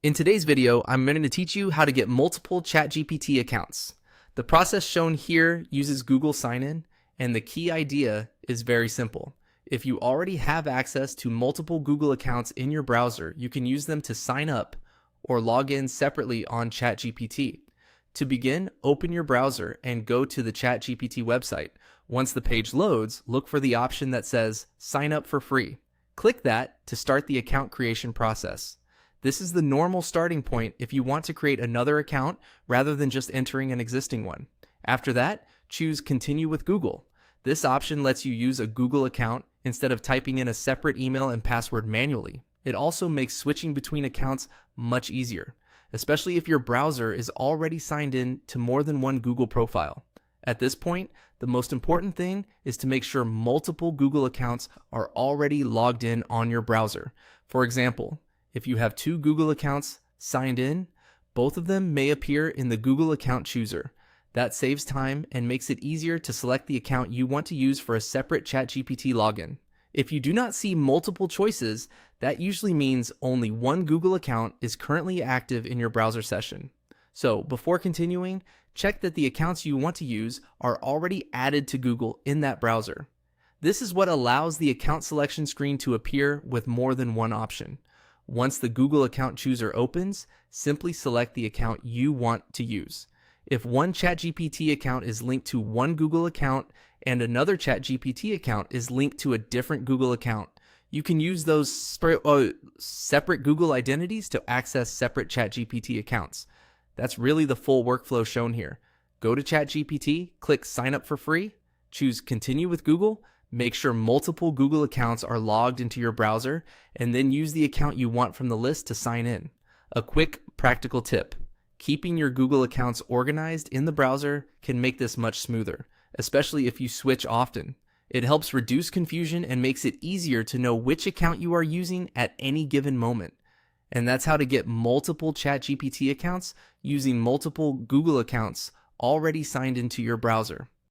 In today's video, I'm going to teach you how to get multiple ChatGPT accounts. The process shown here uses Google Sign-In, and the key idea is very simple. If you already have access to multiple Google accounts in your browser, you can use them to sign up or log in separately on ChatGPT. To begin, open your browser and go to the ChatGPT website. Once the page loads, look for the option that says Sign up for free. Click that to start the account creation process. This is the normal starting point if you want to create another account rather than just entering an existing one. After that, choose Continue with Google. This option lets you use a Google account instead of typing in a separate email and password manually. It also makes switching between accounts much easier, especially if your browser is already signed in to more than one Google profile. At this point, the most important thing is to make sure multiple Google accounts are already logged in on your browser. For example, if you have two Google accounts signed in, both of them may appear in the Google account chooser. That saves time and makes it easier to select the account you want to use for a separate ChatGPT login. If you do not see multiple choices, that usually means only one Google account is currently active in your browser session. So before continuing, check that the accounts you want to use are already added to Google in that browser. This is what allows the account selection screen to appear with more than one option. Once the Google account chooser opens, simply select the account you want to use. If one ChatGPT account is linked to one Google account and another ChatGPT account is linked to a different Google account, you can use those separate Google identities to access separate ChatGPT accounts. That's really the full workflow shown here. Go to ChatGPT, click Sign up for free, choose Continue with Google, make sure multiple Google accounts are logged into your browser, and then use the account you want from the list to sign in. A quick practical tip: keeping your Google accounts organized in the browser can make this much smoother, especially if you switch often. It helps reduce confusion and makes it easier to know which account you are using at any given moment. And that's how to get multiple ChatGPT accounts using multiple Google accounts already signed into your browser.